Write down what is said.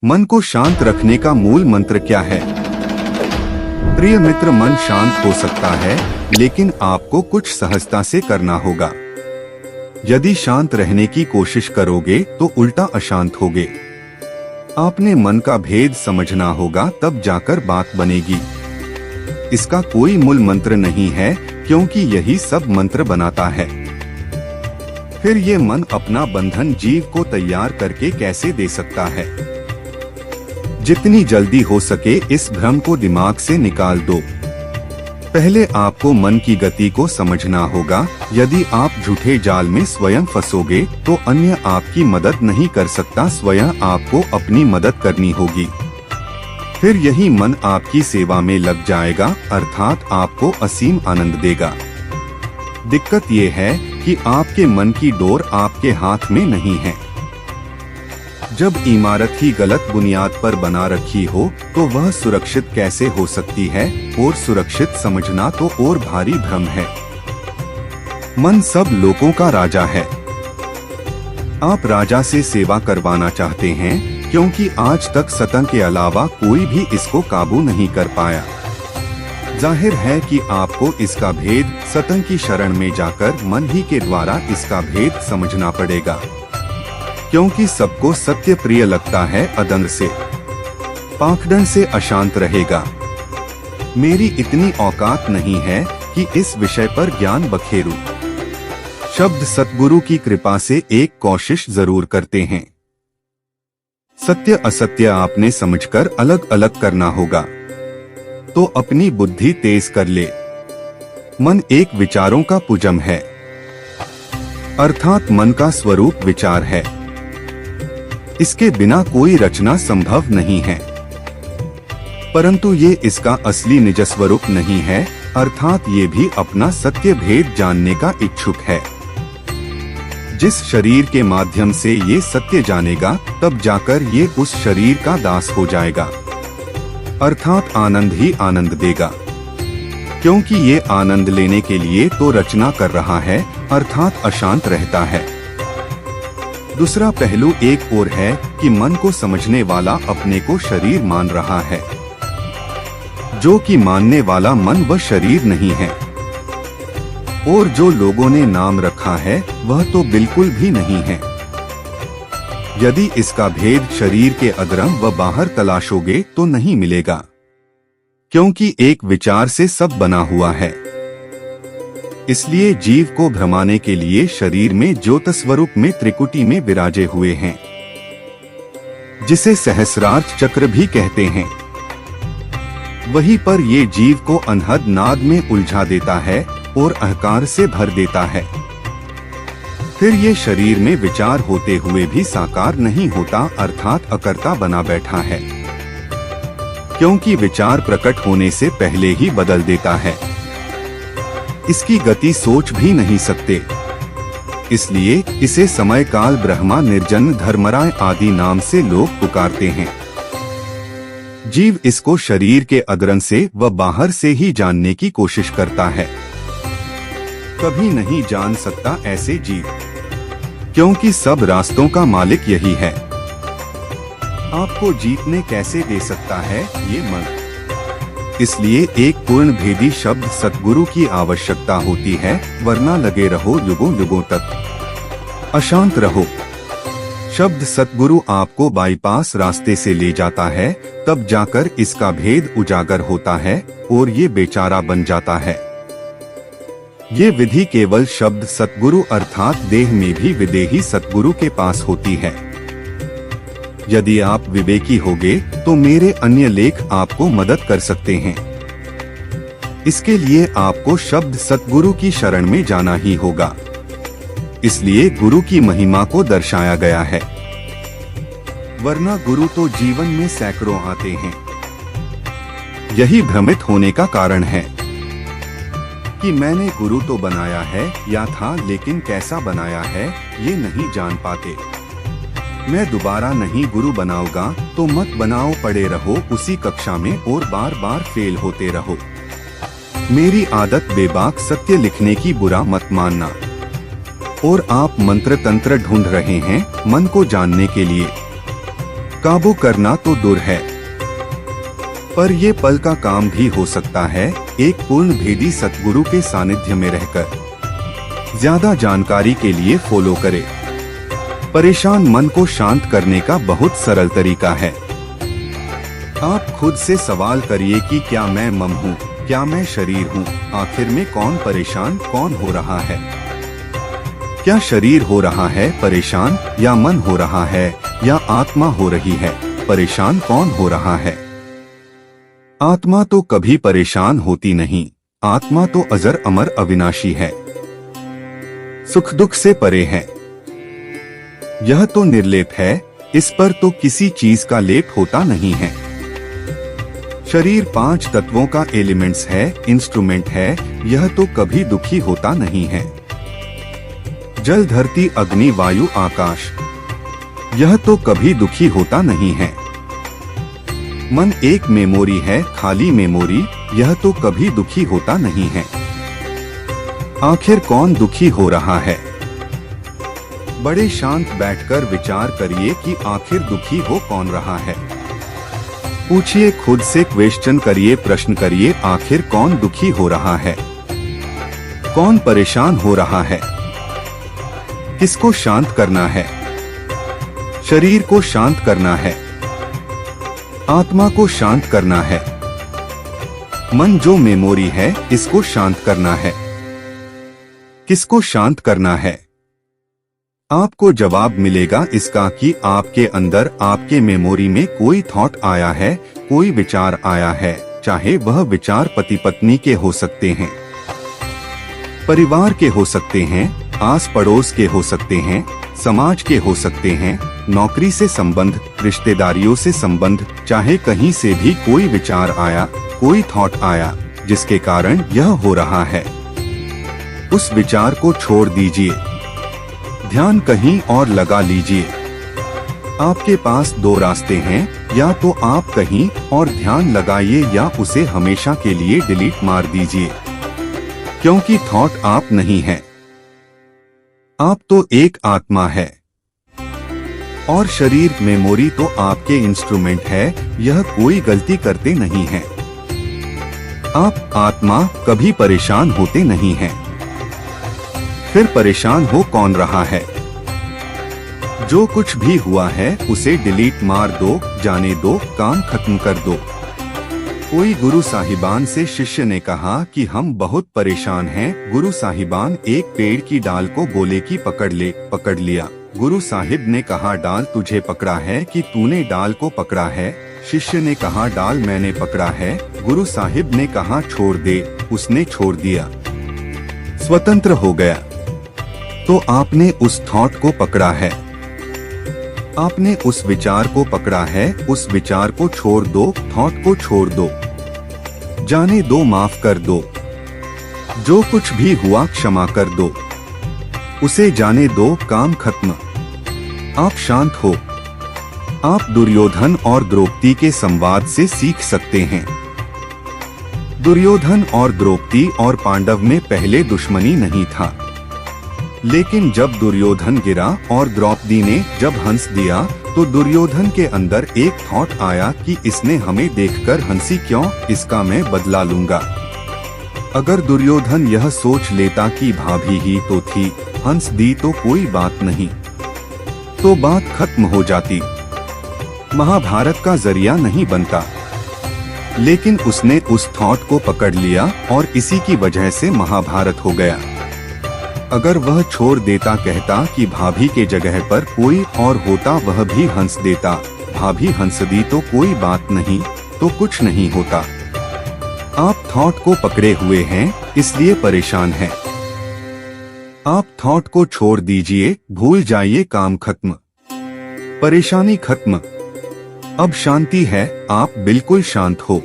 मन को शांत रखने का मूल मंत्र क्या है? प्रिय मित्र, मन शांत हो सकता है, लेकिन आपको कुछ सहजता से करना होगा। यदि शांत रहने की कोशिश करोगे तो उल्टा अशांत होगे। आपने मन का भेद समझना होगा, तब जाकर बात बनेगी। इसका कोई मूल मंत्र नहीं है, क्योंकि यही सब मंत्र बनाता है। फिर ये मन अपना बंधन जीव को तैयार करके कैसे दे सकता है? जितनी जल्दी हो सके इस भ्रम को दिमाग से निकाल दो। पहले आपको मन की गति को समझना होगा। यदि आप झूठे जाल में स्वयं फंसोगे तो अन्य आपकी मदद नहीं कर सकता, स्वयं आपको अपनी मदद करनी होगी। फिर यही मन आपकी सेवा में लग जाएगा, अर्थात आपको असीम आनंद देगा। दिक्कत ये है कि आपके मन की डोर आपके हाथ में नहीं है। जब इमारत ही गलत बुनियाद पर बना रखी हो तो वह सुरक्षित कैसे हो सकती है? और सुरक्षित समझना तो और भारी भ्रम है। मन सब लोगों का राजा है। आप राजा से सेवा करवाना चाहते हैं, क्योंकि आज तक सतन के अलावा कोई भी इसको काबू नहीं कर पाया। जाहिर है कि आपको इसका भेद सतन की शरण में जाकर मन ही के द्वारा इसका भेद समझना पड़ेगा, क्योंकि सबको सत्य प्रिय लगता है। अदंग से, पाखंड से अशांत रहेगा। मेरी इतनी औकात नहीं है कि इस विषय पर ज्ञान बखेरूं। शब्द सतगुरु की कृपा से एक कोशिश जरूर करते हैं। सत्य असत्य आपने समझकर अलग अलग करना होगा, तो अपनी बुद्धि तेज कर ले। मन एक विचारों का पुंज है, अर्थात मन का स्वरूप विचार है। इसके बिना कोई रचना संभव नहीं है। परंतु ये इसका असली निज स्वरूप नहीं है, अर्थात ये भी अपना सत्य भेद जानने का इच्छुक है। जिस शरीर के माध्यम से ये सत्य जानेगा, तब जाकर ये उस शरीर का दास हो जाएगा, अर्थात आनंद ही आनंद देगा। क्योंकि ये आनंद लेने के लिए तो रचना कर रहा है, अर्थात अशांत रहता है। दूसरा पहलू एक और है कि मन को समझने वाला अपने को शरीर मान रहा है, जो कि मानने वाला मन व शरीर नहीं है। और जो लोगों ने नाम रखा है वह तो बिल्कुल भी नहीं है। यदि इसका भेद शरीर के अदरम व बाहर तलाशोगे तो नहीं मिलेगा, क्योंकि एक विचार से सब बना हुआ है। इसलिए जीव को भ्रमाने के लिए शरीर में ज्योत स्वरूप में त्रिकुटी में विराजे हुए हैं, जिसे सहस्रार्थ चक्र भी कहते हैं। वहीं पर ये जीव को अनहद नाद में उलझा देता है और अहंकार से भर देता है। फिर ये शरीर में विचार होते हुए भी साकार नहीं होता, अर्थात अकर्ता बना बैठा है, क्योंकि विचार प्रकट होने से पहले ही बदल देता है। इसकी गति सोच भी नहीं सकते। इसलिए इसे समय काल ब्रह्मा, निर्जन, धर्मराय आदि नाम से लोग पुकारते हैं। जीव इसको शरीर के अदरन से व बाहर से ही जानने की कोशिश करता है। कभी नहीं जान सकता ऐसे जीव, क्योंकि सब रास्तों का मालिक यही है। आपको जीतने कैसे दे सकता है ये मन? इसलिए एक पूर्ण भेदी शब्द सतगुरु की आवश्यकता होती है, वरना लगे रहो युगों युगों तक अशांत रहो। शब्द सतगुरु आपको बाईपास रास्ते से ले जाता है, तब जाकर इसका भेद उजागर होता है और ये बेचारा बन जाता है। ये विधि केवल शब्द सतगुरु अर्थात देह में भी विदेही सतगुरु के पास होती है। यदि आप विवेकी होगे तो मेरे अन्य लेख आपको मदद कर सकते हैं। इसके लिए आपको शब्द सतगुरु की शरण में जाना ही होगा। इसलिए गुरु की महिमा को दर्शाया गया है, वरना गुरु तो जीवन में सैकड़ों आते हैं। यही भ्रमित होने का कारण है कि मैंने गुरु तो बनाया है या था, लेकिन कैसा बनाया है ये नहीं जान पाते। मैं दोबारा नहीं गुरु बनाऊंगा तो मत बनाओ, पड़े रहो उसी कक्षा में और बार बार फेल होते रहो। मेरी आदत बेबाक सत्य लिखने की बुरा मत मानना। और आप मंत्र तंत्र ढूंढ रहे हैं मन को जानने के लिए। काबू करना तो दूर है, पर ये पल का काम भी हो सकता है एक पूर्ण भेदी सतगुरु के सानिध्य में रहकर। ज्यादा जानकारी के लिए फॉलो करें। परेशान मन को शांत करने का बहुत सरल तरीका है। आप खुद से सवाल करिए कि क्या मैं मन हूँ, क्या मैं शरीर हूँ, आखिर में कौन परेशान कौन हो रहा है? क्या शरीर हो रहा है परेशान, या मन हो रहा है, या आत्मा हो रही है परेशान? कौन हो रहा है? आत्मा तो कभी परेशान होती नहीं। आत्मा तो अजर अमर अविनाशी है, सुख दुख से परे है। यह तो निर्लेप है, इस पर तो किसी चीज का लेप होता नहीं है। शरीर 5 तत्वों का एलिमेंट्स है, इंस्ट्रूमेंट है, यह तो कभी दुखी होता नहीं है। जल धरती अग्नि वायु आकाश, यह तो कभी दुखी होता नहीं है। मन एक मेमोरी है, खाली मेमोरी, यह तो कभी दुखी होता नहीं है। आखिर कौन दुखी हो रहा है? बड़े शांत बैठकर विचार करिए कि आखिर दुखी हो कौन रहा है। पूछिए खुद से, क्वेश्चन करिए, प्रश्न करिए, आखिर कौन दुखी हो रहा है? कौन परेशान हो रहा है? किसको शांत करना है? शरीर को शांत करना है, आत्मा को शांत करना है, मन जो मेमोरी है इसको शांत करना है। किसको शांत करना है? आपको जवाब मिलेगा इसका कि आपके अंदर, आपके मेमोरी में कोई थॉट आया है, कोई विचार आया है, चाहे वह विचार पति पत्नी के हो सकते हैं, परिवार के हो सकते हैं, आस पड़ोस के हो सकते हैं, समाज के हो सकते हैं, नौकरी से संबंध, रिश्तेदारियों से संबंध, चाहे कहीं से भी कोई विचार आया, कोई थॉट आया जिसके कारण यह हो रहा है। उस विचार को छोड़ दीजिए, ध्यान कहीं और लगा लीजिए। आपके पास 2 रास्ते हैं, या तो आप कहीं और ध्यान लगाइए या उसे हमेशा के लिए डिलीट मार दीजिए, क्योंकि थॉट आप नहीं है। आप तो एक आत्मा है और शरीर मेमोरी तो आपके इंस्ट्रूमेंट है, यह कोई गलती करते नहीं है। आप आत्मा कभी परेशान होते नहीं हैं। फिर परेशान हो कौन रहा है? जो कुछ भी हुआ है उसे डिलीट मार दो, जाने दो, काम खत्म कर दो। कोई गुरु साहिबान से शिष्य ने कहा कि हम बहुत परेशान हैं। गुरु साहिबान एक पेड़ की डाल को बोले कि पकड़ लिया। गुरु साहिब ने कहा डाल तुझे पकड़ा है कि तूने डाल को पकड़ा है? शिष्य ने कहा डाल मैंने पकड़ा है। गुरु साहिब ने कहा छोड़ दे, उसने छोड़ दिया, स्वतंत्र हो गया। तो आपने उस थॉट को पकड़ा है, आपने उस विचार को पकड़ा है, उस विचार को छोड़ दो, थॉट को छोड़ दो, जाने दो, माफ कर दो, जो कुछ भी हुआ क्षमा कर दो, उसे जाने दो, काम खत्म। आप शांत हो। आप दुर्योधन और द्रौपदी के संवाद से सीख सकते हैं। दुर्योधन और द्रौपदी और पांडव में पहले दुश्मनी नहीं था, लेकिन जब दुर्योधन गिरा और द्रौपदी ने जब हंस दिया तो दुर्योधन के अंदर एक थॉट आया कि इसने हमें देखकर हंसी क्यों, इसका मैं बदला लूंगा। अगर दुर्योधन यह सोच लेता कि भाभी ही तो थी, हंस दी तो कोई बात नहीं, तो बात खत्म हो जाती, महाभारत का जरिया नहीं बनता। लेकिन उसने उस थॉट को पकड़ लिया और इसी की वजह से महाभारत हो गया। अगर वह छोड़ देता, कहता कि भाभी के जगह पर कोई और होता, वह भी हंस देता, भाभी हंस दी तो कोई बात नहीं, तो कुछ नहीं होता। आप थॉट को पकड़े हुए हैं, इसलिए परेशान हैं। आप थॉट को छोड़ दीजिए, भूल जाइए, काम खत्म, परेशानी खत्म। अब शांति है, आप बिल्कुल शांत हो।